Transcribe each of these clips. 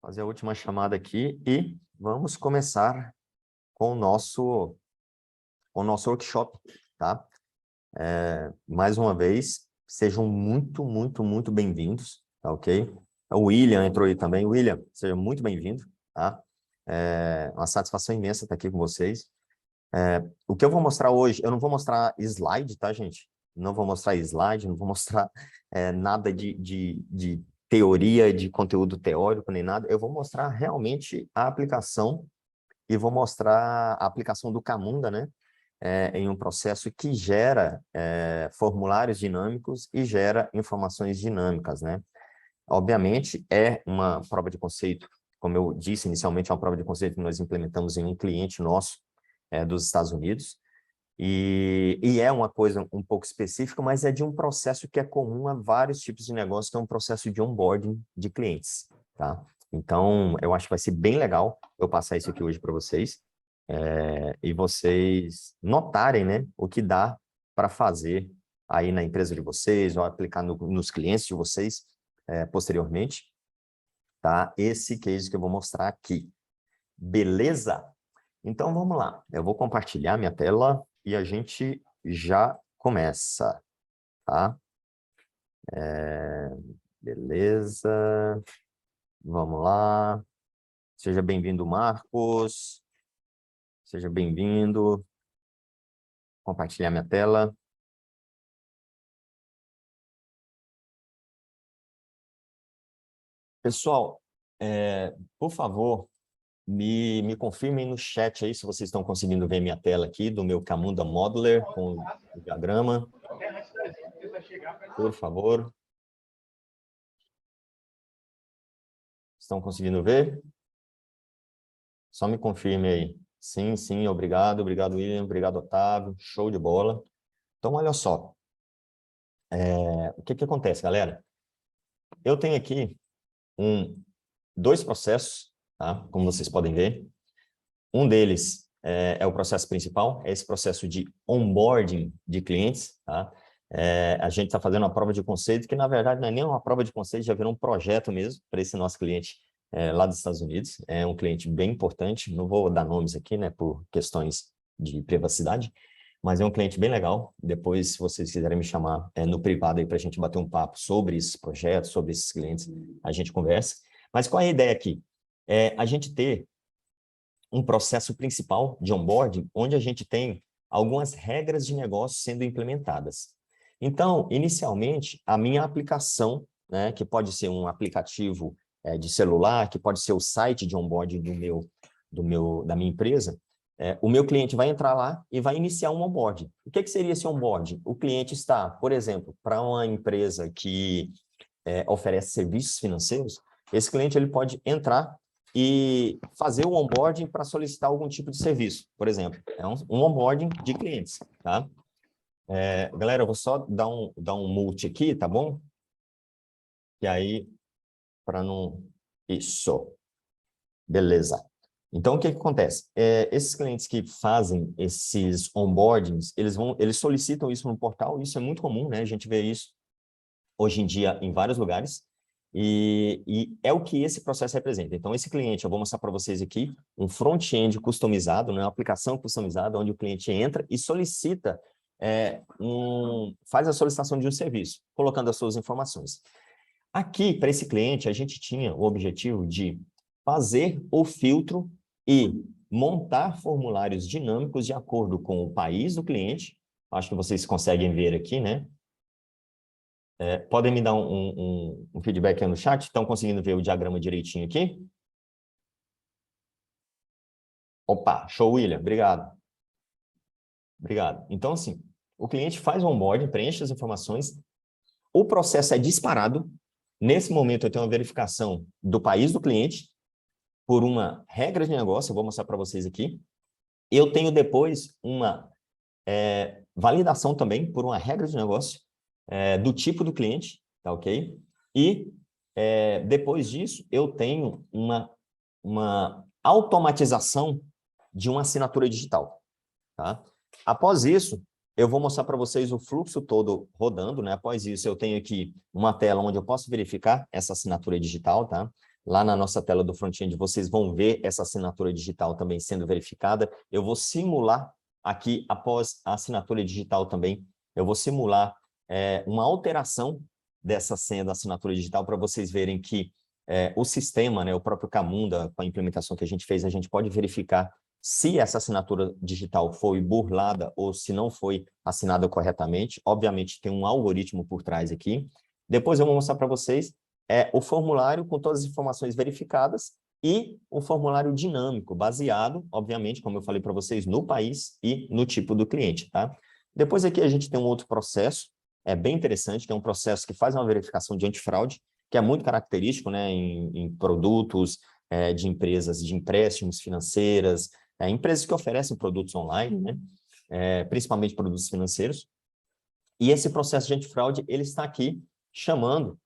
Fazer a última chamada aqui e vamos começar com o nosso workshop, tá? Mais uma vez, sejam muito bem-vindos, tá ok? O William entrou aí também. William, seja muito bem-vindo, tá? Uma satisfação imensa estar aqui com vocês. O que eu vou mostrar hoje, eu não vou mostrar slide, tá, gente? Não vou mostrar slide, não vou mostrar nada de teoria, de conteúdo teórico, nem nada. Eu vou mostrar realmente a aplicação e vou mostrar a aplicação do Camunda, né? Em um processo que gera formulários dinâmicos e gera informações dinâmicas, né? Obviamente, é uma prova de conceito, como eu disse inicialmente, é uma prova de conceito que nós implementamos em um cliente nosso dos Estados Unidos, e é uma coisa um pouco específica, mas é de um processo que é comum a vários tipos de negócio, que é um processo de onboarding de clientes, tá? Então, eu acho que vai ser bem legal eu passar isso aqui hoje para vocês, e vocês notarem, né, o que dá para fazer aí na empresa de vocês, ou aplicar nos clientes de vocês posteriormente, tá? Esse case que eu vou mostrar aqui. Beleza? Então, vamos lá. Eu vou compartilhar minha tela e a gente já começa, tá? Beleza. Vamos lá. Seja bem-vindo, Marcos. Seja bem-vindo. Compartilhar minha tela. Pessoal, por favor, me confirmem no chat aí se vocês estão conseguindo ver minha tela aqui do meu Camunda Modeler com o diagrama. Por favor. Estão conseguindo ver? Só me confirme aí. Sim, sim, obrigado. Obrigado, William. Obrigado, Otávio. Show de bola. Então, olha só. O que acontece, galera? Eu tenho aqui dois processos, tá? Como vocês podem ver. Um deles é o processo principal, é esse processo de onboarding de clientes, tá? A gente está fazendo uma prova de conceito, que na verdade não é nem uma prova de conceito, já virou um projeto mesmo para esse nosso cliente lá dos Estados Unidos. É um cliente bem importante, não vou dar nomes aqui, né, por questões de privacidade, mas é um cliente bem legal. Depois, se vocês quiserem me chamar no privado aí para a gente bater um papo sobre esses projetos, sobre esses clientes, a gente conversa. Mas qual é a ideia aqui? A gente ter um processo principal de onboarding, onde a gente tem algumas regras de negócio sendo implementadas. Então, inicialmente, a minha aplicação, né, que pode ser um aplicativo de celular, que pode ser o site de onboarding da minha empresa, o meu cliente vai entrar lá e vai iniciar um onboarding. O que seria esse onboarding? O cliente está, por exemplo, para uma empresa que oferece serviços financeiros, esse cliente ele pode entrar e fazer o onboarding para solicitar algum tipo de serviço, por exemplo. É um onboarding de clientes, tá? Galera, eu vou só dar um mute aqui, tá bom? E aí, para não... Isso. Beleza. Então, o que acontece? Esses clientes que fazem esses onboardings, eles solicitam isso no portal, isso é muito comum, né? A gente vê isso hoje em dia em vários lugares, e é o que esse processo representa. Então, esse cliente, eu vou mostrar para vocês aqui, um front-end customizado, né, uma aplicação customizada, onde o cliente entra e solicita, faz a solicitação de um serviço, colocando as suas informações. Aqui, para esse cliente, a gente tinha o objetivo de fazer o filtro e montar formulários dinâmicos de acordo com o país do cliente. Acho que vocês conseguem ver aqui, né? Podem me dar um feedback aí no chat? Estão conseguindo ver o diagrama direitinho aqui? Opa, show, William. Obrigado. Obrigado. Então, assim, o cliente faz o onboarding, preenche as informações, o processo é disparado. Nesse momento, eu tenho uma verificação do país do cliente por uma regra de negócio, eu vou mostrar para vocês aqui. Eu tenho depois uma validação também por uma regra de negócio do tipo do cliente, tá ok? E depois disso, eu tenho uma automatização de uma assinatura digital, tá? Após isso, eu vou mostrar para vocês o fluxo todo rodando, né? Após isso, eu tenho aqui uma tela onde eu posso verificar essa assinatura digital, tá? lá na nossa tela do front-end, vocês vão ver essa assinatura digital também sendo verificada. Eu vou simular aqui, após a assinatura digital também, eu vou simular uma alteração dessa senha da assinatura digital para vocês verem que o sistema, né, o próprio Camunda, com a implementação que a gente fez, a gente pode verificar se essa assinatura digital foi burlada ou se não foi assinada corretamente. Obviamente, tem um algoritmo por trás aqui. Depois eu vou mostrar para vocês o formulário com todas as informações verificadas e um formulário dinâmico, baseado, obviamente, como eu falei para vocês, no país e no tipo do cliente, tá? Depois aqui a gente tem um outro processo, bem interessante, que é um processo que faz uma verificação de antifraude, que é muito característico, né, em produtos de empresas de empréstimos financeiras, empresas que oferecem produtos online, né, principalmente produtos financeiros. E esse processo de antifraude, ele está aqui chamando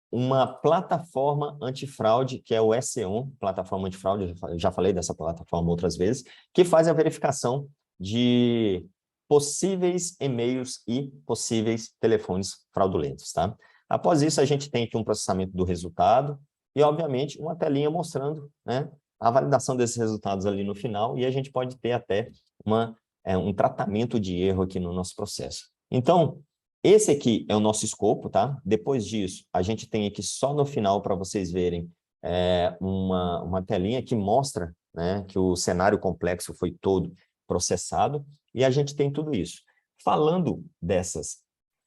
uma plataforma antifraude, que é o SEON, plataforma antifraude, eu já falei dessa plataforma outras vezes, que faz a verificação de possíveis e-mails e possíveis telefones fraudulentos, tá? Após isso, a gente tem aqui um processamento do resultado e, obviamente, uma telinha mostrando, né, a validação desses resultados ali no final, e a gente pode ter até um tratamento de erro aqui no nosso processo. Então, esse aqui é o nosso escopo, tá? Depois disso, a gente tem aqui só no final para vocês verem uma telinha que mostra, né, que o cenário complexo foi todo processado e a gente tem tudo isso. Falando dessas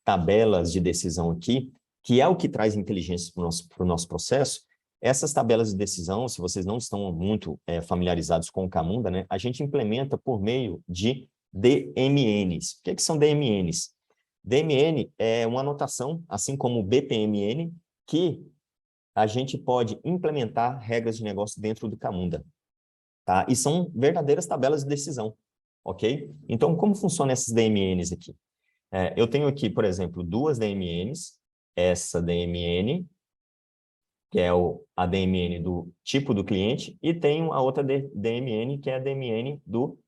tabelas de decisão aqui, que é o que traz inteligência para o nosso processo, essas tabelas de decisão, se vocês não estão muito familiarizados com o Camunda, né, a gente implementa por meio de DMNs. O que são DMNs? DMN é uma anotação, assim como o BPMN, que a gente pode implementar regras de negócio dentro do Camunda, tá? E são verdadeiras tabelas de decisão, ok? Então, como funcionam esses DMNs aqui? Eu tenho aqui, por exemplo, duas DMNs, essa DMN, que é a DMN do tipo do cliente, e tenho a outra DMN, que é a DMN do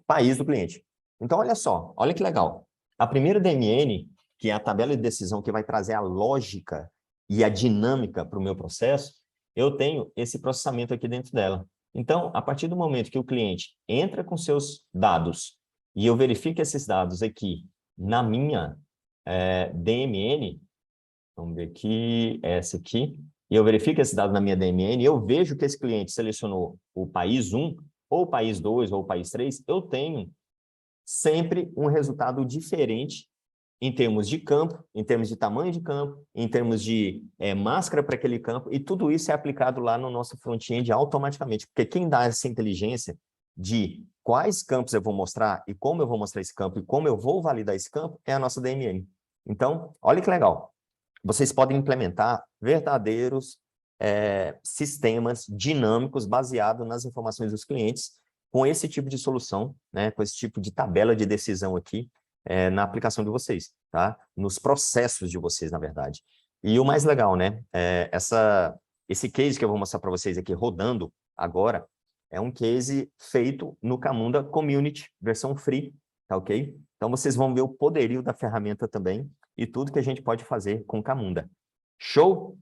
país do cliente. Então, olha só, olha que legal. A primeira DMN, que é a tabela de decisão que vai trazer a lógica e a dinâmica para o meu processo, eu tenho esse processamento aqui dentro dela. Então, a partir do momento que o cliente entra com seus dados e eu verifico esses dados aqui na minha DMN, vamos ver aqui, essa aqui, e eu verifico esse dado na minha DMN, eu vejo que esse cliente selecionou o país 1, ou o país 2, ou o país 3, eu tenho sempre um resultado diferente em termos de campo, em termos de tamanho de campo, em termos de máscara para aquele campo, e tudo isso é aplicado lá no nosso front-end automaticamente, porque quem dá essa inteligência de quais campos eu vou mostrar e como eu vou mostrar esse campo e como eu vou validar esse campo é a nossa DMN. Então, olha que legal. Vocês podem implementar verdadeiros sistemas dinâmicos baseados nas informações dos clientes com esse tipo de solução, né, com esse tipo de tabela de decisão aqui na aplicação de vocês, tá? Nos processos de vocês, na verdade. E o mais legal, né, esse case que eu vou mostrar para vocês aqui rodando agora é um case feito no Camunda Community, versão free, tá ok? Então, vocês vão ver o poderio da ferramenta também e tudo que a gente pode fazer com Camunda. Show?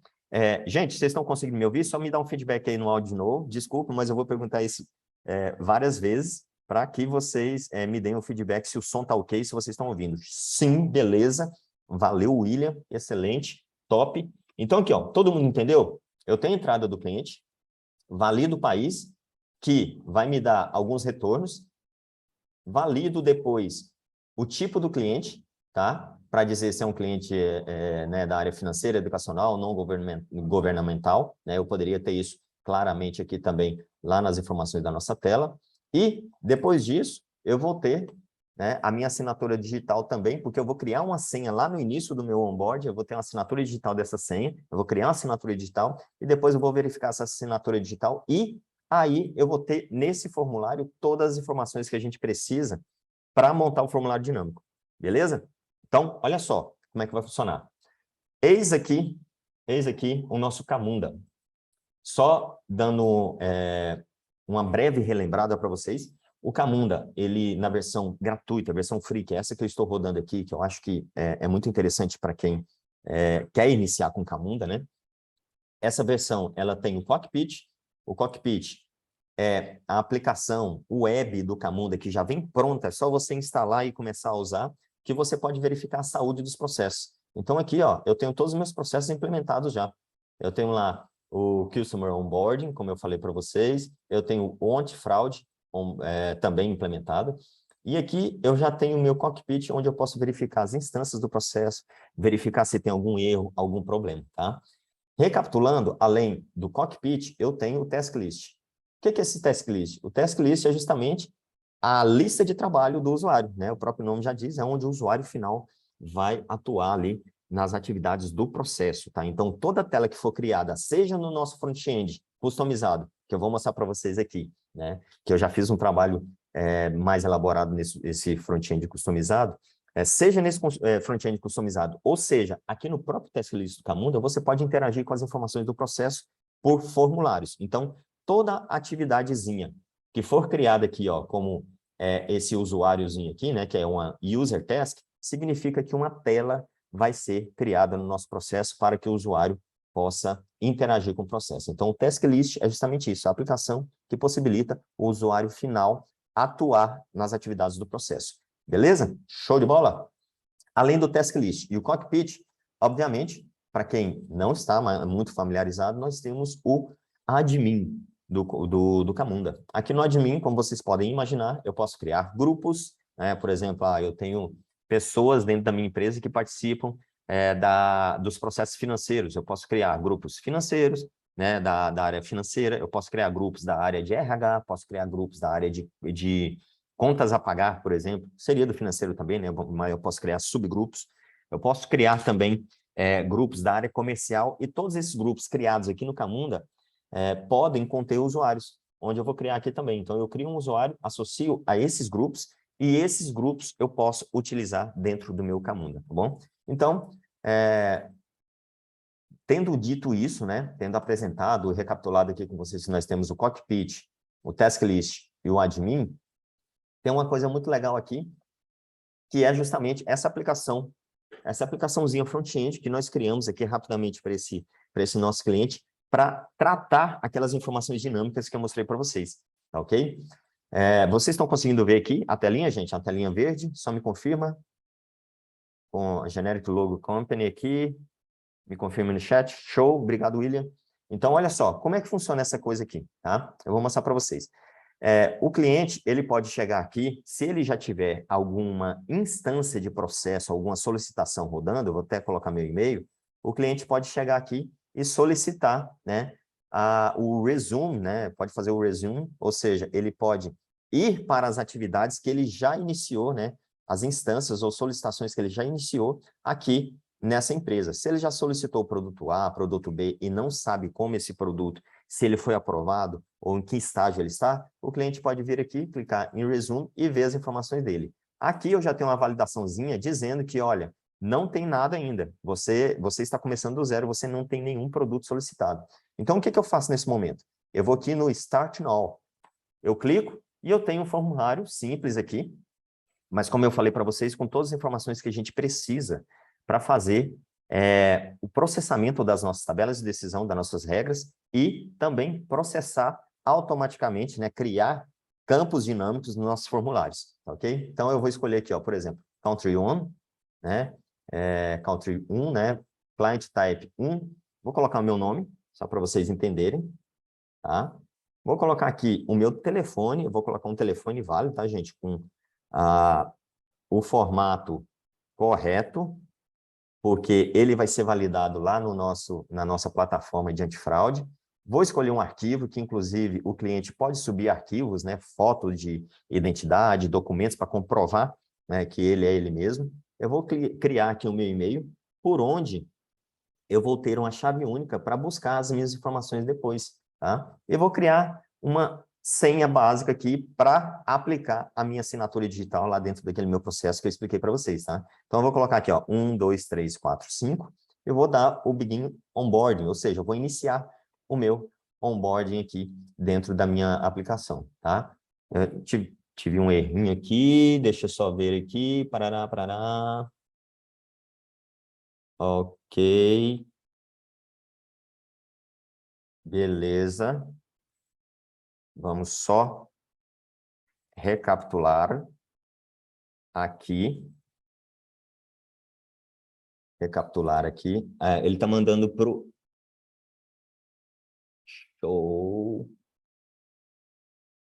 Gente, vocês estão conseguindo me ouvir? Só me dá um feedback aí no áudio de novo. Desculpa, mas eu vou perguntar isso várias vezes para que vocês me deem um feedback se o som está ok, se vocês estão ouvindo. Sim, beleza. Valeu, William. Excelente. Top. Então, aqui, ó, todo mundo entendeu? Eu tenho a entrada do cliente, valido o país, que vai me dar alguns retornos, valido depois o tipo do cliente, tá? Para dizer se é um cliente né, da área financeira, educacional, não governamental, né? Eu poderia ter isso claramente aqui também, lá nas informações da nossa tela. E, depois disso, eu vou ter, né, a minha assinatura digital também, porque eu vou criar uma senha lá no início do meu onboard, eu vou ter uma assinatura digital dessa senha, eu vou criar uma assinatura digital, e depois eu vou verificar essa assinatura digital, e aí eu vou ter nesse formulário todas as informações que a gente precisa para montar o formulário dinâmico, beleza? Então, olha só como é que vai funcionar. Eis aqui o nosso Camunda. Só dando uma breve relembrada para vocês, o Camunda, ele na versão gratuita, a versão free, que é essa que eu estou rodando aqui, que eu acho que é muito interessante para quem quer iniciar com Camunda, né? essa versão, ela tem o Cockpit. O Cockpit é a aplicação web do Camunda, que já vem pronta, é só você instalar e começar a usar, que você pode verificar a saúde dos processos. Então, aqui, ó, eu tenho todos os meus processos implementados já. Eu tenho lá o Customer Onboarding, como eu falei para vocês, eu tenho o Antifraude também implementado, e aqui eu já tenho o meu Cockpit, onde eu posso verificar as instâncias do processo, verificar se tem algum erro, algum problema, tá? Recapitulando, além do Cockpit, eu tenho o Task List. O que é esse Task List? O Task List é justamente a lista de trabalho do usuário, né? O próprio nome já diz, é onde o usuário final vai atuar ali nas atividades do processo, tá? Então, toda tela que for criada, seja no nosso front-end customizado, que eu vou mostrar para vocês aqui, né? Que eu já fiz um trabalho mais elaborado nesse front-end customizado, seja nesse front-end customizado, ou seja, aqui no próprio Task List do Camunda, você pode interagir com as informações do processo por formulários. Então, toda atividadezinha que for criada aqui, ó, como esse usuáriozinho aqui, né, que é uma user task, significa que uma tela vai ser criada no nosso processo para que o usuário possa interagir com o processo. Então, o Task List é justamente isso, a aplicação que possibilita o usuário final atuar nas atividades do processo. Beleza? Show de bola? Além do Task List e o Cockpit, obviamente, para quem não está muito familiarizado, nós temos o admin do Camunda. Aqui no admin, como vocês podem imaginar, eu posso criar grupos, né? Por exemplo, eu tenho pessoas dentro da minha empresa que participam dos processos financeiros. Eu posso criar grupos financeiros, né, da área financeira, eu posso criar grupos da área de RH, posso criar grupos da área de contas a pagar, por exemplo, seria do financeiro também, né? Mas eu posso criar subgrupos, eu posso criar também grupos da área comercial, e todos esses grupos criados aqui no Camunda podem conter usuários, onde eu vou criar aqui também. Então, eu crio um usuário, associo a esses grupos, e esses grupos eu posso utilizar dentro do meu Camunda, tá bom? Então, tendo dito isso, né, tendo apresentado, recapitulado aqui com vocês, nós temos o Cockpit, o Task List e o Admin, tem uma coisa muito legal aqui, que é justamente essa aplicaçãozinha front-end que nós criamos aqui rapidamente para esse nosso cliente, para tratar aquelas informações dinâmicas que eu mostrei para vocês, tá ok? Vocês estão conseguindo ver aqui a telinha, gente? A telinha verde, só me confirma, com a Generic Logo Company aqui, me confirma no chat, show, obrigado, William. Então, olha só, como é que funciona essa coisa aqui, tá? Eu vou mostrar para vocês. O cliente, ele pode chegar aqui, se ele já tiver alguma instância de processo, alguma solicitação rodando, eu vou até colocar meu e-mail, o cliente pode chegar aqui e solicitar, né, o resume, né, pode fazer o resume, ou seja, ele pode ir para as atividades que ele já iniciou, né, as instâncias ou solicitações que ele já iniciou aqui nessa empresa. Se ele já solicitou o produto A, produto B e não sabe como esse produto, se ele foi aprovado ou em que estágio ele está, o cliente pode vir aqui, clicar em Resume e ver as informações dele. Aqui eu já tenho uma validaçãozinha dizendo que, olha, não tem nada ainda. Você está começando do zero, você não tem nenhum produto solicitado. Então, o que eu faço nesse momento? Eu vou aqui no Start Now. Eu clico e eu tenho um formulário simples aqui, mas como eu falei para vocês, com todas as informações que a gente precisa para fazer o processamento das nossas tabelas de decisão, das nossas regras, e também processar automaticamente, né, criar campos dinâmicos nos nossos formulários, ok? Então, eu vou escolher aqui, ó, por exemplo, Country 1, né, Country 1, né, Client Type 1, vou colocar o meu nome, só para vocês entenderem, tá? Vou colocar aqui o meu telefone, eu vou colocar um telefone válido, tá, gente? Com o formato correto, porque ele vai ser validado lá na nossa plataforma de antifraude. Vou escolher um arquivo, que inclusive o cliente pode subir arquivos, né, foto de identidade, documentos para comprovar, né, que ele é ele mesmo. Eu vou criar aqui o meu e-mail, por onde eu vou ter uma chave única para buscar as minhas informações depois, tá? Eu vou criar uma senha básica aqui para aplicar a minha assinatura digital lá dentro daquele meu processo que eu expliquei para vocês, tá? Então, eu vou colocar aqui, ó, 1, 2, 3, 4, 5. Eu vou dar o begin onboarding, ou seja, eu vou iniciar o meu onboarding aqui dentro da minha aplicação, tá? Eu tive um errinho aqui, deixa eu só ver aqui, parará, parará. Ok. Beleza. Vamos só recapitular aqui. Recapitular aqui. Ele está mandando para o... Show.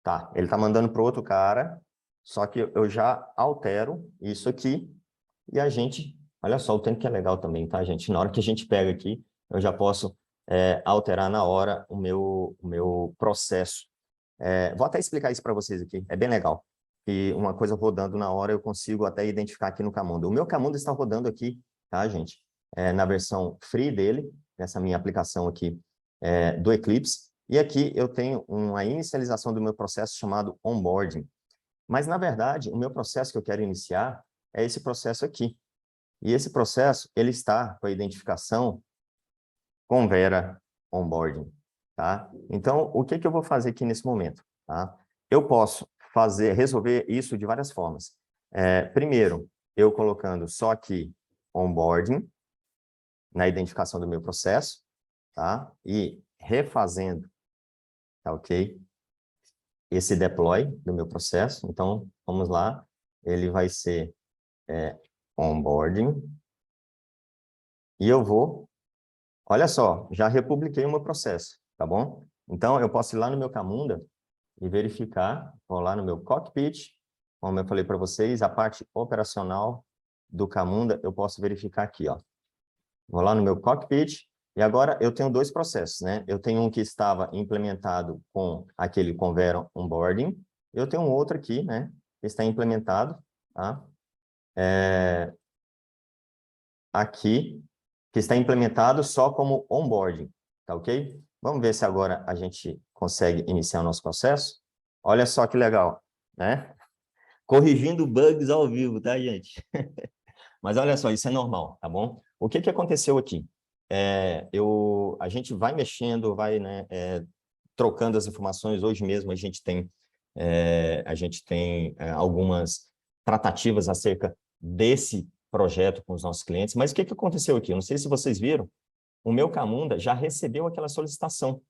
Tá, ele está mandando para o outro cara, só que eu já altero isso aqui e a gente... Olha só o tempo que é legal também, tá, gente? Na hora que a gente pega aqui, eu já posso alterar na hora o meu processo. Vou até explicar isso para vocês aqui, é bem legal. E uma coisa rodando na hora eu consigo até identificar aqui no Camunda. O meu Camunda está rodando aqui, tá, gente? Na versão free dele, nessa minha aplicação aqui do Eclipse. E aqui eu tenho uma inicialização do meu processo chamado onboarding. Mas, na verdade, o meu processo que eu quero iniciar é esse processo aqui. E esse processo, ele está com a identificação Convera Onboarding, tá? Então, o que eu vou fazer aqui nesse momento, tá? Eu posso resolver isso de várias formas. Primeiro, eu colocando só aqui Onboarding, na identificação do meu processo, tá? E refazendo, tá ok? Esse deploy do meu processo. Então, vamos lá. Ele vai ser Onboarding. E eu vou... Olha só, já republiquei o meu processo, tá bom? Então, eu posso ir lá no meu Camunda e verificar, vou lá no meu cockpit, como eu falei para vocês, a parte operacional do Camunda, eu posso verificar aqui, ó. Vou lá no meu cockpit, e agora eu tenho dois processos, né? Eu tenho um que estava implementado com aquele Convera Onboarding, eu tenho um outro aqui, né? Que está implementado, tá? Aqui, que está implementado só como onboarding, tá ok? Vamos ver se agora a gente consegue iniciar o nosso processo. Olha só que legal, né? Corrigindo bugs ao vivo, tá, gente? Mas olha só, isso é normal, tá bom? O que aconteceu aqui? A gente vai mexendo, vai, né, trocando as informações. Hoje mesmo a gente tem algumas tratativas acerca desse projeto com os nossos clientes. Mas o que aconteceu aqui? Eu não sei se vocês viram, o meu Camunda já recebeu aquela solicitação.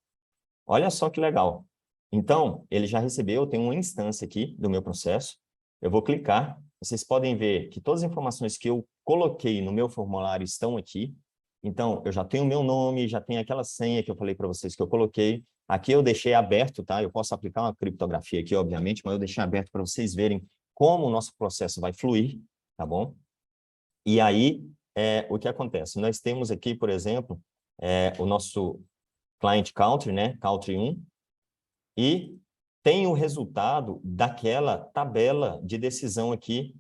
Olha só que legal. Então, ele já recebeu, tem uma instância aqui do meu processo. Eu vou clicar. Vocês podem ver que todas as informações que eu coloquei no meu formulário estão aqui. Então, eu já tenho o meu nome, já tenho aquela senha que eu falei para vocês que eu coloquei. Aqui eu deixei aberto, tá? Eu posso aplicar uma criptografia aqui, obviamente, mas eu deixei aberto para vocês verem como o nosso processo vai fluir, tá bom? E aí, o que acontece? Nós temos aqui, por exemplo, o nosso client country, né? Country 1, e tem o resultado daquela tabela de decisão aqui,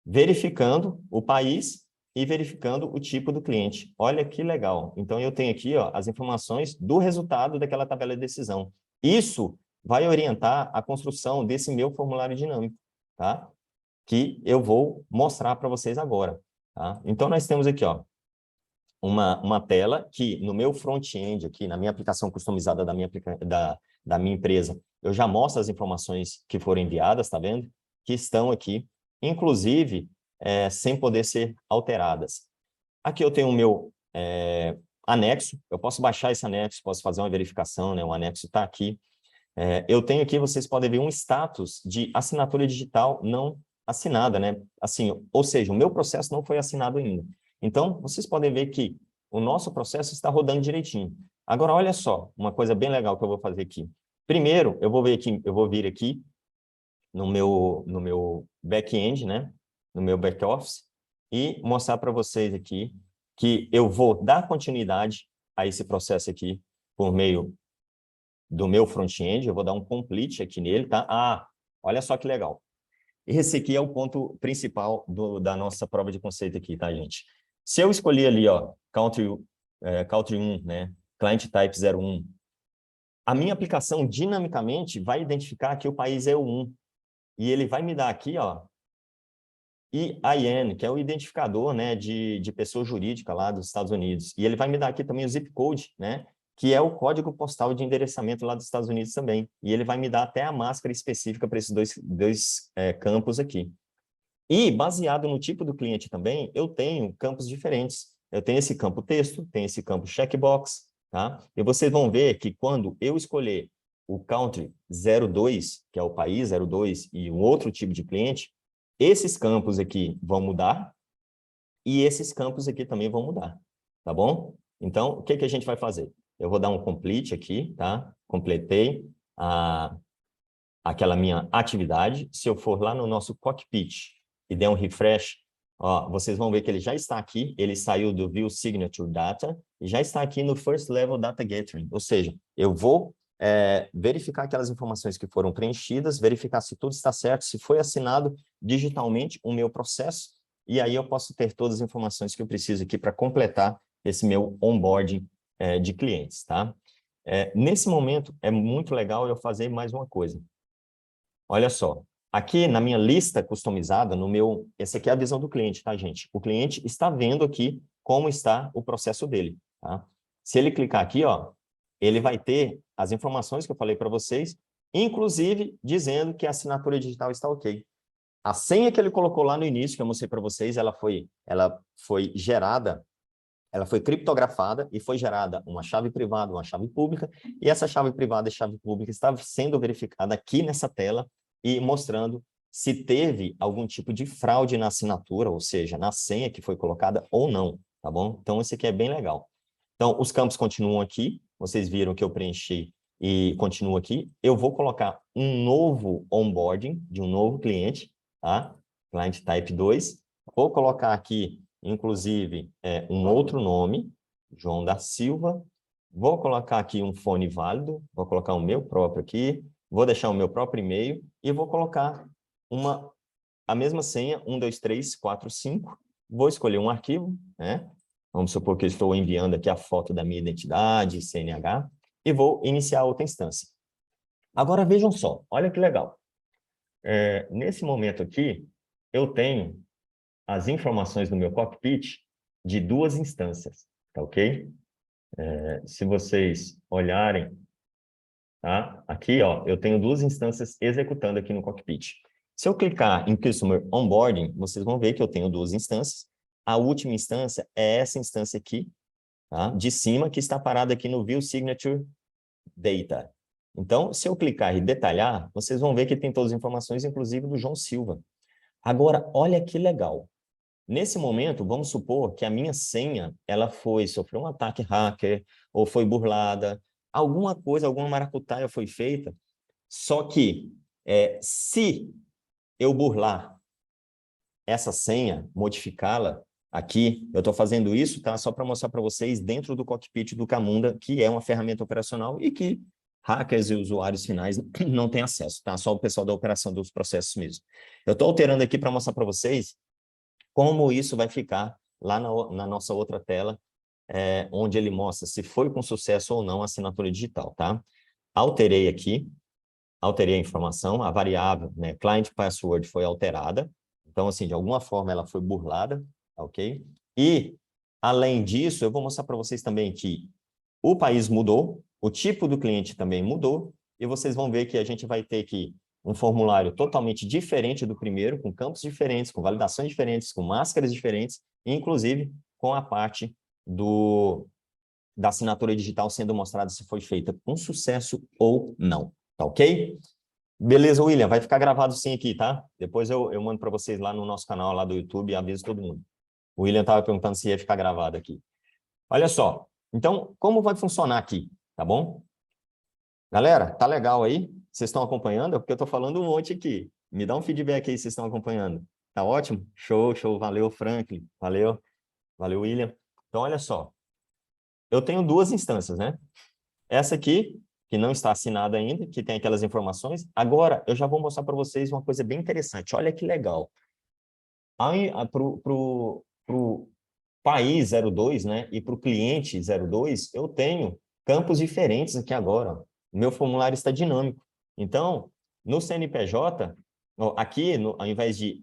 verificando o país e verificando o tipo do cliente. Olha que legal. Então, eu tenho aqui, ó, as informações do resultado daquela tabela de decisão. Isso vai orientar a construção desse meu formulário dinâmico, tá? Que eu vou mostrar para vocês agora, tá? Então, nós temos aqui, ó, uma tela que no meu front-end aqui, na minha aplicação customizada da minha empresa, eu já mostro as informações que foram enviadas, tá vendo? Que estão aqui, inclusive, sem poder ser alteradas. Aqui eu tenho o meu anexo, eu posso baixar esse anexo, posso fazer uma verificação, né? O anexo está aqui. Eu tenho aqui, vocês podem ver um status de assinatura digital não assinada, né? Assim, ou seja, o meu processo não foi assinado ainda. Então, vocês podem ver que o nosso processo está rodando direitinho. Agora, olha só, uma coisa bem legal que eu vou fazer aqui. Primeiro, eu vou vir aqui no meu back-end, né? No meu back-office, e mostrar para vocês aqui que eu vou dar continuidade a esse processo aqui por meio do meu front-end. Eu vou dar um complete aqui nele, tá? Olha só que legal. Esse aqui é o ponto principal da nossa prova de conceito aqui, tá, gente? Se eu escolher ali, ó, Country 1, né? Client Type 01, a minha aplicação dinamicamente vai identificar que o país é o 1. E ele vai me dar aqui, ó, EIN, que é o identificador, né, de pessoa jurídica lá dos Estados Unidos. E ele vai me dar aqui também o zip code, né, que é o código postal de endereçamento lá dos Estados Unidos também. E ele vai me dar até a máscara específica para esses dois campos aqui. E, baseado no tipo do cliente também, eu tenho campos diferentes. Eu tenho esse campo texto, tenho esse campo checkbox, tá? E vocês vão ver que quando eu escolher o country 02, que é o país 02, e um outro tipo de cliente, esses campos aqui vão mudar e esses campos aqui também vão mudar, tá bom? Então, o que que a gente vai fazer? Eu vou dar um complete aqui, tá? Completei aquela minha atividade. Se eu for lá no nosso cockpit e der um refresh, ó, vocês vão ver que ele já está aqui, ele saiu do View Signature Data e já está aqui no First Level Data Gathering, ou seja, eu vou verificar aquelas informações que foram preenchidas, verificar se tudo está certo, se foi assinado digitalmente o meu processo, e aí eu posso ter todas as informações que eu preciso aqui para completar esse meu onboarding de clientes, tá? Nesse momento, é muito legal eu fazer mais uma coisa. Olha só, aqui na minha lista customizada, essa aqui é a visão do cliente, tá, gente? O cliente está vendo aqui como está o processo dele, tá? Se ele clicar aqui, ó, ele vai ter as informações que eu falei para vocês, inclusive dizendo que a assinatura digital está ok. A senha que ele colocou lá no início, que eu mostrei para vocês, ela foi gerada, ela foi criptografada e foi gerada uma chave privada, uma chave pública, e essa chave privada e chave pública está sendo verificada aqui nessa tela e mostrando se teve algum tipo de fraude na assinatura, ou seja, na senha que foi colocada ou não, tá bom? Então, esse aqui é bem legal. Então, os campos continuam aqui, vocês viram que eu preenchi e continua aqui. Eu vou colocar um novo onboarding de um novo cliente, tá? Client Type 2. Vou colocar aqui inclusive, um outro nome, João da Silva. Vou colocar aqui um fone válido, vou colocar o meu próprio aqui, vou deixar o meu próprio e-mail e vou colocar a mesma senha, 1, 2, 3, 4, 5. Vou escolher um arquivo, né? Vamos supor que eu estou enviando aqui a foto da minha identidade, CNH, e vou iniciar outra instância. Agora, vejam só, olha que legal. Nesse momento aqui, eu tenho as informações do meu cockpit de duas instâncias, tá ok? Se vocês olharem, tá? Aqui, ó, eu tenho duas instâncias executando aqui no cockpit. Se eu clicar em Customer Onboarding, vocês vão ver que eu tenho duas instâncias. A última instância é essa instância aqui, tá? De cima, que está parada aqui no View Signature Data. Então, se eu clicar e detalhar, vocês vão ver que tem todas as informações, inclusive do João Silva. Agora, olha que legal. Nesse momento, vamos supor que a minha senha, sofreu um ataque hacker, ou foi burlada, alguma coisa, alguma maracutaia foi feita, só que se eu burlar essa senha, modificá-la aqui, eu estou fazendo isso, tá? Só para mostrar para vocês dentro do cockpit do Camunda, que é uma ferramenta operacional e que hackers e usuários finais não têm acesso, tá? Só o pessoal da operação dos processos mesmo. Eu estou alterando aqui para mostrar para vocês como isso vai ficar lá na nossa outra tela, onde ele mostra se foi com sucesso ou não a assinatura digital, tá? Alterei aqui, alterei a informação, a variável, né, client password foi alterada, então, assim, de alguma forma ela foi burlada, ok? E, além disso, eu vou mostrar para vocês também que o país mudou, o tipo do cliente também mudou, e vocês vão ver que a gente vai ter aqui um formulário totalmente diferente do primeiro, com campos diferentes, com validações diferentes, com máscaras diferentes, e, inclusive, com a parte da assinatura digital sendo mostrada se foi feita com sucesso ou não, tá ok? Beleza, William, vai ficar gravado sim aqui, tá? Depois eu mando para vocês lá no nosso canal, lá do YouTube, e aviso todo mundo. O William estava perguntando se ia ficar gravado aqui. Olha só, então, como vai funcionar aqui, tá bom? Galera, tá legal aí? Vocês estão acompanhando? É porque eu estou falando um monte aqui. Me dá um feedback aí se vocês estão acompanhando. Tá ótimo? Show, show. Valeu, Franklin. Valeu. Valeu, William. Então, olha só. Eu tenho duas instâncias, né? Essa aqui, que não está assinada ainda, que tem aquelas informações. Agora, eu já vou mostrar para vocês uma coisa bem interessante. Olha que legal. Para o país 02, né? E para o cliente 02, eu tenho campos diferentes aqui agora. Ó. O meu formulário está dinâmico. Então, no CNPJ, aqui, ao invés de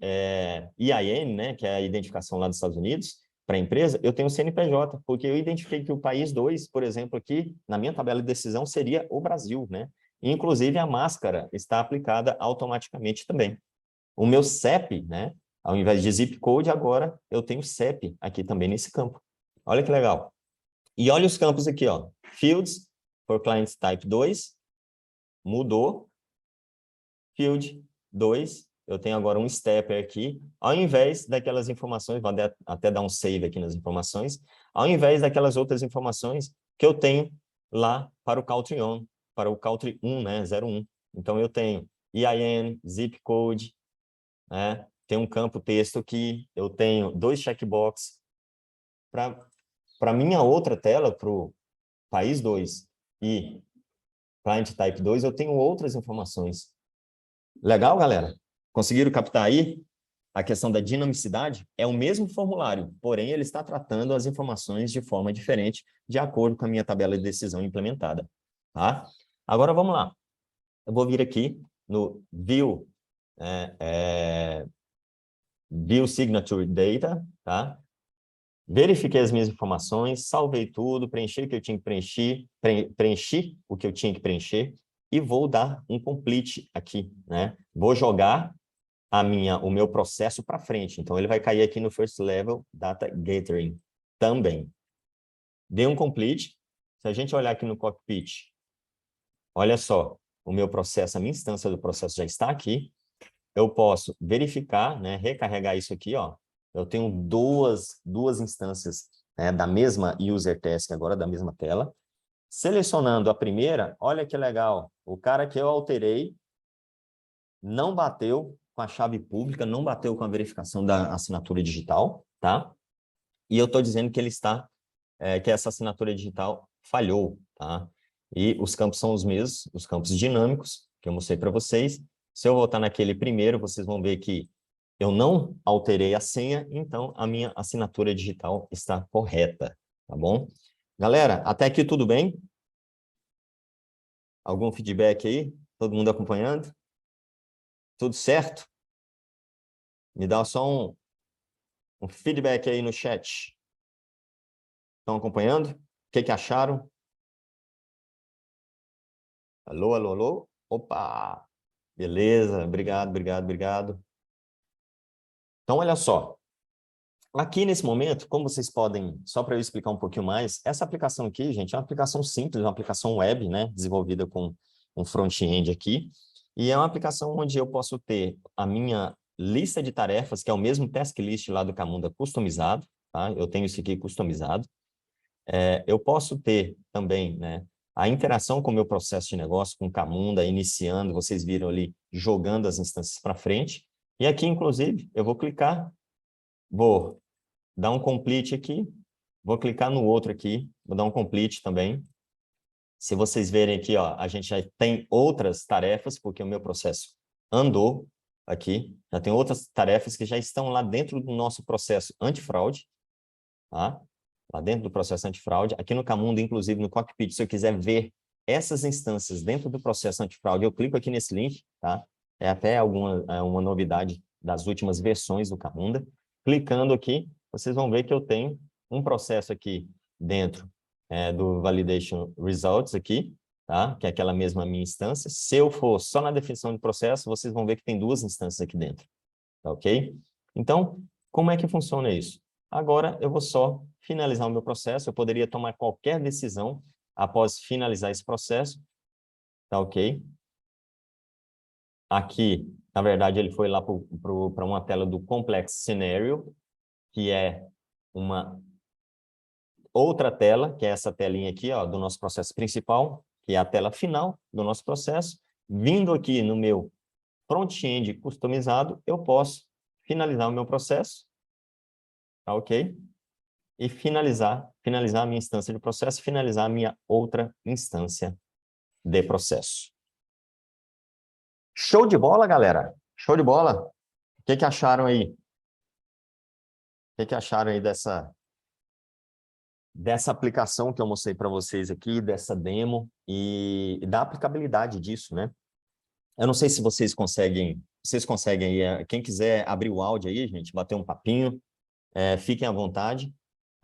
EIN, né, que é a identificação lá dos Estados Unidos, para a empresa, eu tenho o CNPJ, porque eu identifiquei que o país 2, por exemplo, aqui, na minha tabela de decisão, seria o Brasil, né? E, inclusive, a máscara está aplicada automaticamente também. O meu CEP, né? Ao invés de zip code, agora eu tenho CEP aqui também nesse campo. Olha que legal. E olha os campos aqui, ó. Fields for client type 2, mudou. Field 2, eu tenho agora um stepper aqui, ao invés daquelas informações, vou até dar um save aqui nas informações, ao invés daquelas outras informações que eu tenho lá para o country on, para o country 1, né, 01. Então, eu tenho EIN, zip code, né, tem um campo texto aqui, eu tenho 2 checkbox. Para minha outra tela, para o país 2 e client type 2, eu tenho outras informações. Legal, galera? Conseguiram captar aí a questão da dinamicidade? É o mesmo formulário, porém ele está tratando as informações de forma diferente, de acordo com a minha tabela de decisão implementada. Tá? Agora vamos lá. Eu vou vir aqui no View, View Signature Data, tá? Verifiquei as minhas informações, salvei tudo, preenchi o que eu tinha que preencher, preenchi o que eu tinha que preencher e vou dar um complete aqui, né? Vou jogar o meu processo para frente. Então, ele vai cair aqui no First Level Data Gathering também. Dei um complete. Se a gente olhar aqui no cockpit, olha só, o meu processo, a minha instância do processo já está aqui. Eu posso verificar, né, recarregar isso aqui, ó. Eu tenho duas instâncias, né, da mesma user task agora, da mesma tela. Selecionando a primeira, olha que legal. O cara que eu alterei não bateu com a chave pública, não bateu com a verificação da assinatura digital, tá? E eu estou dizendo que ele está, que essa assinatura digital falhou, tá? E os campos são os mesmos, os campos dinâmicos, que eu mostrei para vocês. Se eu voltar naquele primeiro, vocês vão ver que eu não alterei a senha, então a minha assinatura digital está correta, tá bom? Galera, até aqui tudo bem? Algum feedback aí? Todo mundo acompanhando? Tudo certo? Me dá só um feedback aí no chat. Estão acompanhando? O que acharam? Alô, alô, alô? Opa! Beleza, obrigado, obrigado, obrigado. Então, olha só. Aqui nesse momento, como vocês podem, só para eu explicar um pouquinho mais, essa aplicação aqui, gente, é uma aplicação simples, uma aplicação web, né, desenvolvida com um front-end aqui, e é uma aplicação onde eu posso ter a minha lista de tarefas, que é o mesmo task list lá do Camunda customizado, tá? Eu tenho isso aqui customizado. Eu posso ter também, né, a interação com o meu processo de negócio, com o Camunda, iniciando, vocês viram ali, jogando as instâncias para frente, e aqui, inclusive, eu vou clicar, vou dar um complete aqui, vou clicar no outro aqui, vou dar um complete também. Se vocês verem aqui, ó, a gente já tem outras tarefas, porque o meu processo andou aqui, já tem outras tarefas que já estão lá dentro do nosso processo antifraude, tá? Lá dentro do processo antifraude. Aqui no Camunda, inclusive no cockpit, se eu quiser ver essas instâncias dentro do processo antifraude, eu clico aqui nesse link, tá? É até uma novidade das últimas versões do Camunda. Clicando aqui, vocês vão ver que eu tenho um processo aqui dentro do Validation Results aqui, tá? Que é aquela mesma minha instância. Se eu for só na definição de processo, vocês vão ver que tem duas instâncias aqui dentro, tá ok? Então, como é que funciona isso? Agora, eu vou só finalizar o meu processo. Eu poderia tomar qualquer decisão após finalizar esse processo, tá ok? Aqui, na verdade, ele foi lá para uma tela do Complex Scenario, que é uma outra tela, que é essa telinha aqui, ó, do nosso processo principal, que é a tela final do nosso processo. Vindo aqui no meu front-end customizado, eu posso finalizar o meu processo, tá ok? E finalizar a minha instância de processo, finalizar a minha outra instância de processo. Show de bola, galera? Show de bola? O que acharam aí? O que acharam aí dessa aplicação que eu mostrei para vocês aqui, dessa demo e da aplicabilidade disso, né? Eu não sei se vocês conseguem aí, quem quiser abrir o áudio aí, gente, bater um papinho, fiquem à vontade.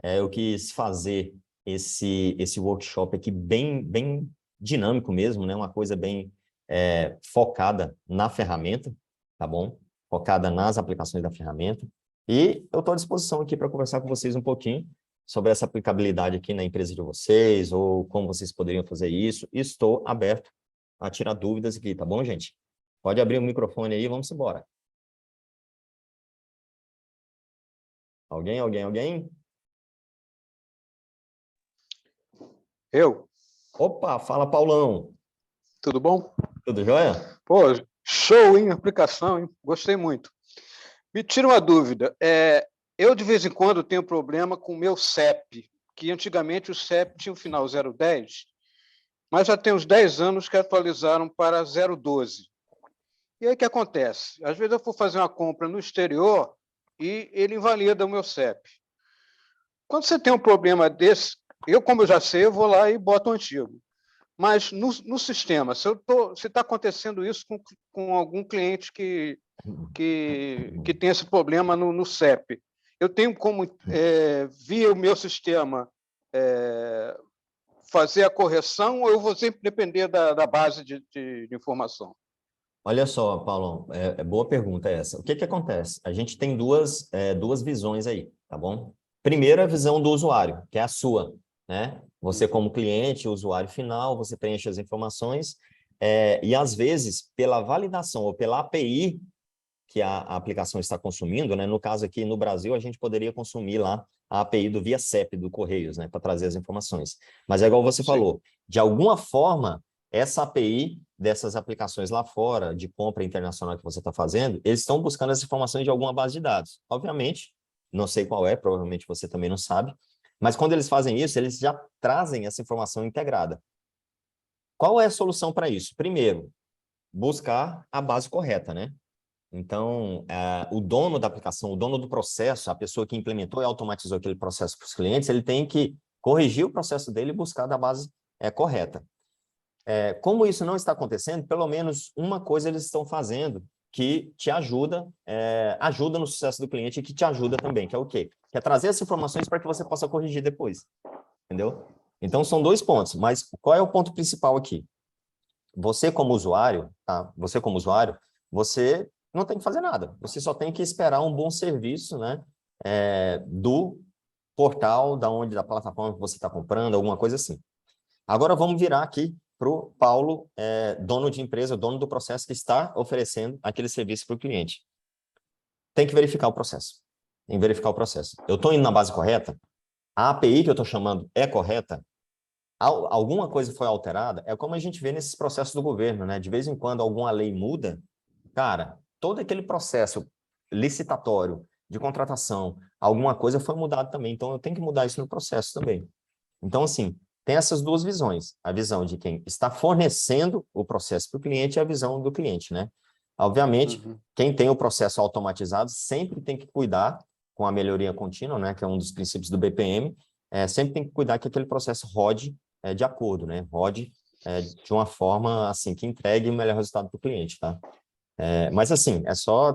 Eu quis fazer esse workshop aqui bem dinâmico mesmo, né? Uma coisa bem focada na ferramenta, tá bom? Focada nas aplicações da ferramenta. E eu estou à disposição aqui para conversar com vocês um pouquinho sobre essa aplicabilidade aqui na empresa de vocês, ou como vocês poderiam fazer isso, estou aberto a tirar dúvidas aqui, tá bom, gente? Pode abrir o microfone aí, vamos embora. Alguém? Eu? Opa, fala, Paulão. Tudo bom? Tudo jóia? Pô, show, hein? Aplicação, hein? Gostei muito. Me tira uma dúvida. Eu, de vez em quando, tenho problema com o meu CEP, que antigamente o CEP tinha o final 010, mas já tem uns 10 anos que atualizaram para 012. E aí o que acontece? Às vezes eu vou fazer uma compra no exterior e ele invalida o meu CEP. Quando você tem um problema desse, como eu já sei, eu vou lá e boto o antigo. Mas no sistema, se está acontecendo isso com algum cliente que tem esse problema no CEP, eu tenho como, via o meu sistema, fazer a correção, ou eu vou sempre depender da base de informação? Olha só, Paulão, boa pergunta essa. O que que acontece? A gente tem duas visões aí, tá bom? Primeiro, a visão do usuário, que é a sua, né? Você como cliente, usuário final, você preenche as informações e, às vezes, pela validação ou pela API que a aplicação está consumindo, né? No caso aqui no Brasil, a gente poderia consumir lá a API do via CEP, do Correios, né? Para trazer as informações. Mas é igual você falou, de alguma forma, essa API dessas aplicações lá fora, de compra internacional que você está fazendo, eles estão buscando essas informações de alguma base de dados. Obviamente, não sei qual é, provavelmente você também não sabe, mas quando eles fazem isso, eles já trazem essa informação integrada. Qual é a solução para isso? Primeiro, buscar a base correta, né? Então, o dono da aplicação, o dono do processo, a pessoa que implementou e automatizou aquele processo para os clientes, ele tem que corrigir o processo dele e buscar da base correta. Como isso não está acontecendo, pelo menos uma coisa eles estão fazendo que te ajuda, ajuda no sucesso do cliente e que te ajuda também, que é o quê? Que é trazer essas informações para que você possa corrigir depois, entendeu? Então, são dois pontos, mas qual é o ponto principal aqui? Você como usuário, tá? Você não tem que fazer nada. Você só tem que esperar um bom serviço, né? Do portal, da plataforma que você está comprando, alguma coisa assim. Agora vamos virar aqui para o Paulo, dono de empresa, dono do processo que está oferecendo aquele serviço para o cliente. Tem que verificar o processo. Tem que verificar o processo. Eu estou indo na base correta? A API que eu estou chamando é correta? Alguma coisa foi alterada? É como a gente vê nesses processos do governo, né? De vez em quando alguma lei muda, cara, todo aquele processo licitatório de contratação, alguma coisa foi mudado também. Então, eu tenho que mudar isso no processo também. Então, assim, tem essas duas visões. A visão de quem está fornecendo o processo para o cliente e a visão do cliente, né? Obviamente, quem tem o processo automatizado sempre tem que cuidar com a melhoria contínua, né? Que é um dos princípios do BPM, sempre tem que cuidar que aquele processo rode de acordo, né? Rode de uma forma, assim, que entregue o melhor resultado para o cliente, tá? Mas, assim,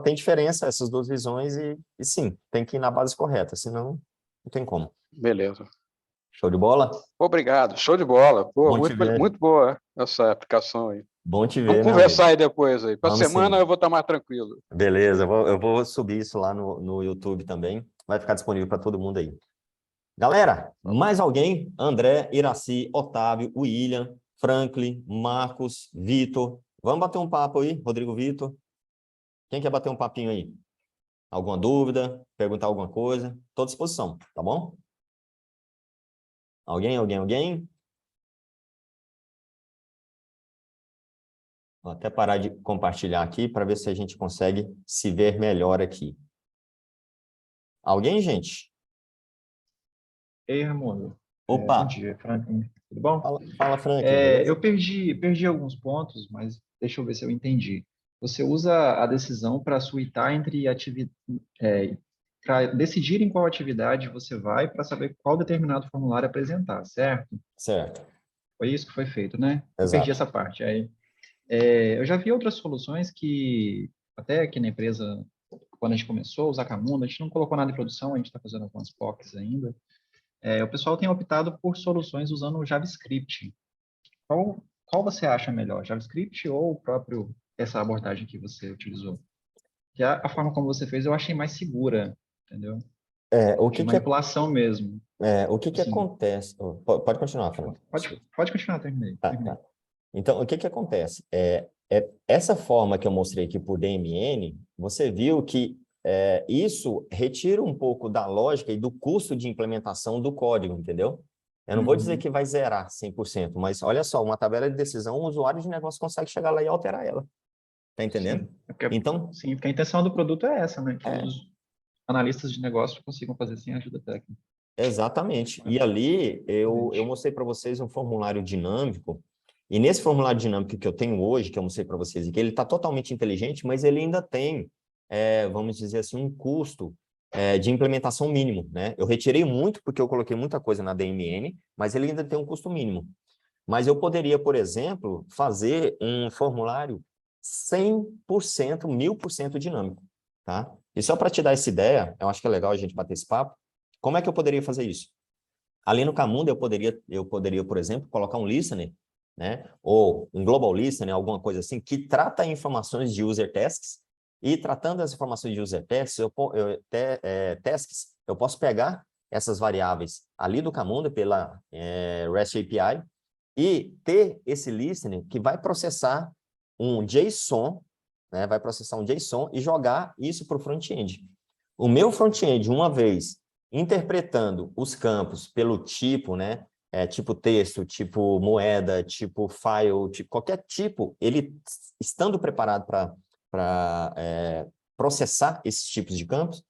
tem diferença essas duas visões e, sim, tem que ir na base correta, senão não tem como. Beleza. Show de bola? Obrigado, show de bola. Pô, Bom te ver. muito boa essa aplicação aí. Bom te Vamos ver, meu conversar amigo. aí depois aí. Para a Vamos semana sim. eu vou estar mais tranquilo. Beleza, eu vou subir isso lá no YouTube também. Vai ficar disponível para todo mundo aí. Galera, Tá bom. mais alguém? André, Iraci, Otávio, William, Franklin, Marcos, Vitor. Vamos bater um papo aí, Rodrigo Vitor. Quem quer bater um papinho aí? Alguma dúvida? Perguntar alguma coisa? Estou à disposição, tá bom? Alguém? Vou até parar de compartilhar aqui para ver se a gente consegue se ver melhor aqui. Alguém, gente? Ei, Ramon. Opa! Bom dia, Franklin. Tudo bom? Fala, Franklin, beleza? Eu perdi alguns pontos, mas deixa eu ver se eu entendi. Você usa a decisão para suitar entre atividades, para decidir em qual atividade você vai para saber qual determinado formulário apresentar, certo? Certo, Foi isso que foi feito, né? Eu perdi exato. essa parte. Eu já vi outras soluções que, até aqui na empresa, quando a gente começou a usar Camunda, a gente não colocou nada em produção, a gente está fazendo algumas POCs ainda. O pessoal tem optado por soluções usando o JavaScript. Qual você acha melhor, JavaScript ou essa abordagem que você utilizou? Que a forma como você fez eu achei mais segura, entendeu? O de que que, manipulação mesmo. o que que Assim, acontece? Pode continuar, Fernando. pode continuar, terminei. Tá, tá. Então, o que que acontece? Essa forma que eu mostrei aqui por DMN, você viu que isso retira um pouco da lógica e do custo de implementação do código, entendeu? Eu não vou dizer que vai zerar 100%, mas olha só, uma tabela de decisão, um usuário de negócio consegue chegar lá e alterar ela. Tá entendendo? Então, Sim, porque a intenção do produto é essa, né? Que é, os analistas de negócio consigam fazer sem ajuda técnica. exatamente. E ali eu mostrei para vocês um formulário dinâmico. E nesse formulário dinâmico que eu tenho hoje, que eu mostrei para vocês aqui, ele está totalmente inteligente, mas ele ainda tem, vamos dizer assim, um custo de implementação mínimo, né? Eu retirei muito porque eu coloquei muita coisa na DMN, mas ele ainda tem um custo mínimo. Mas eu poderia, por exemplo, fazer um formulário 100%, 1000% dinâmico, tá? E só para te dar essa ideia, eu acho que é legal a gente bater esse papo. Como é que eu poderia fazer isso? Ali no Camunda, eu poderia, por exemplo, colocar um listener, né? Ou um global listener, alguma coisa assim, que trata informações de user tasks, e tratando as informações de user tasks, eu posso pegar essas variáveis ali do Camunda pela REST API e ter esse listener que vai processar um JSON, né? Vai processar um JSON e jogar isso para o front-end. O meu front-end, uma vez interpretando os campos pelo tipo, né? Tipo texto, tipo moeda, tipo file, tipo, qualquer tipo, ele estando preparado para processar esses tipos de campos,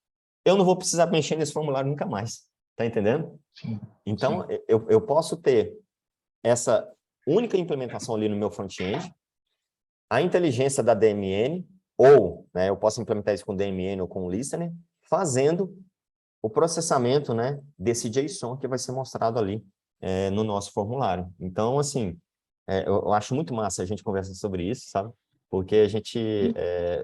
eu não vou precisar mexer nesse formulário nunca mais. Tá entendendo? Sim, Então, sim. eu posso ter essa única implementação ali no meu front-end, a inteligência da DMN, ou né, eu posso implementar isso com DMN ou com Listener, fazendo o processamento, né, desse JSON que vai ser mostrado ali no nosso formulário. Então, assim, eu acho muito massa a gente conversar sobre isso, sabe? Porque a gente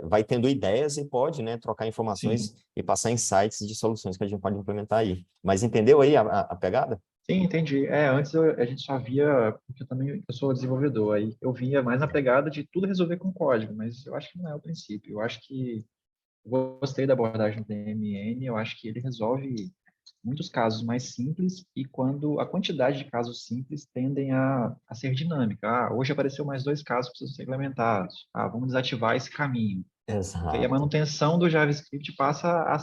vai tendo ideias e pode, né, trocar informações Sim. e passar insights de soluções que a gente pode implementar aí. Mas entendeu aí a pegada? Sim, entendi. Antes a gente só via, porque eu sou desenvolvedor, aí eu via mais na pegada de tudo resolver com código, mas eu acho que não é o princípio. Eu acho que eu gostei da abordagem do DMN, eu acho que ele resolve muitos casos mais simples e quando a quantidade de casos simples tendem a ser dinâmica. Hoje apareceu mais 2 casos que precisam ser implementados. Vamos desativar esse caminho. E aí a Exato. manutenção do JavaScript passa a...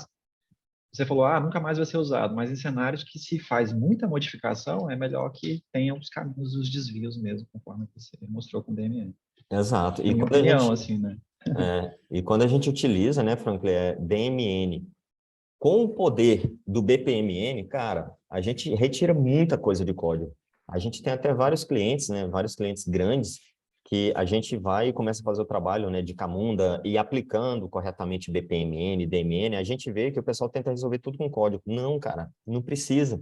Você falou, nunca mais vai ser usado, mas em cenários que se faz muita modificação, é melhor que tenha os caminhos, os desvios mesmo, conforme você mostrou com o DMN. Exato. Na minha opinião, assim, né? E quando a gente utiliza, né, Franklin, DMN com o poder do BPMN, cara, a gente retira muita coisa de código. A gente tem até vários clientes, né, vários clientes grandes, que a gente vai e começa a fazer o trabalho, né, de Camunda e aplicando corretamente BPMN, DMN, a gente vê que o pessoal tenta resolver tudo com código. Não, cara, não precisa.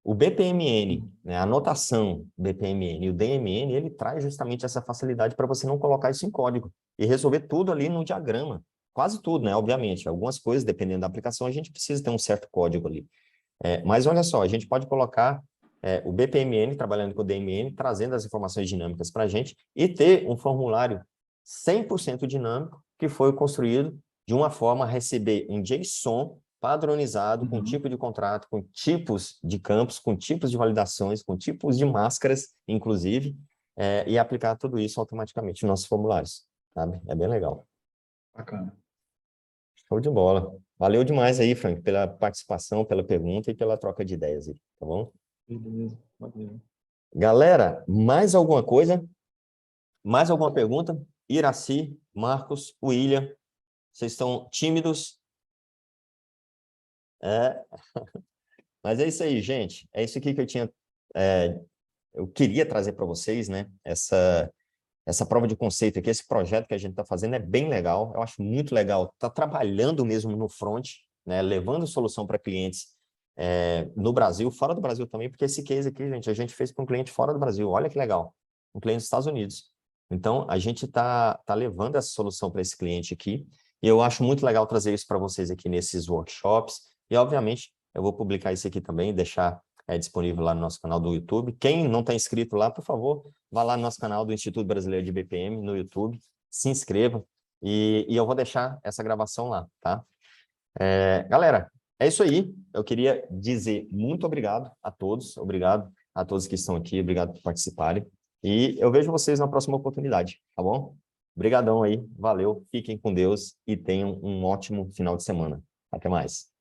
O BPMN, né, a notação BPMN e o DMN, ele traz justamente essa facilidade para você não colocar isso em código e resolver tudo ali no diagrama. Quase tudo, né? Obviamente, algumas coisas, dependendo da aplicação, a gente precisa ter um certo código ali. Mas olha só, a gente pode colocar o BPMN trabalhando com o DMN, trazendo as informações dinâmicas para a gente e ter um formulário 100% dinâmico que foi construído de uma forma a receber um JSON padronizado, com tipo de contrato, com tipos de campos, com tipos de validações, com tipos de máscaras, inclusive, e aplicar tudo isso automaticamente nos nossos formulários, sabe? É bem legal. Bacana. Show de bola. Valeu demais aí, Frank, pela participação, pela pergunta e pela troca de ideias aí, tá bom? Beleza, valeu. Galera, mais alguma coisa? Mais alguma pergunta? Iraci, Marcos, William, vocês estão tímidos? Mas é isso aí, gente. É isso aqui que eu queria trazer para vocês, né? Essa prova de conceito aqui, esse projeto que a gente está fazendo é bem legal. Eu acho muito legal. Está trabalhando mesmo no front, né? Levando solução para clientes no Brasil, fora do Brasil também, porque esse case aqui, gente, a gente fez para um cliente fora do Brasil. Olha que legal. Um cliente dos Estados Unidos. Então, a gente tá levando essa solução para esse cliente aqui. E eu acho muito legal trazer isso para vocês aqui nesses workshops. E, obviamente, eu vou publicar isso aqui também, deixar disponível lá no nosso canal do YouTube. Quem não está inscrito lá, por favor, vá lá no nosso canal do Instituto Brasileiro de BPM no YouTube, se inscreva e eu vou deixar essa gravação lá, tá? Galera, É isso aí. Eu queria dizer muito obrigado a todos que estão aqui, obrigado por participarem. E eu vejo vocês na próxima oportunidade, tá bom? Obrigadão aí, valeu, fiquem com Deus e tenham um ótimo final de semana. Até mais.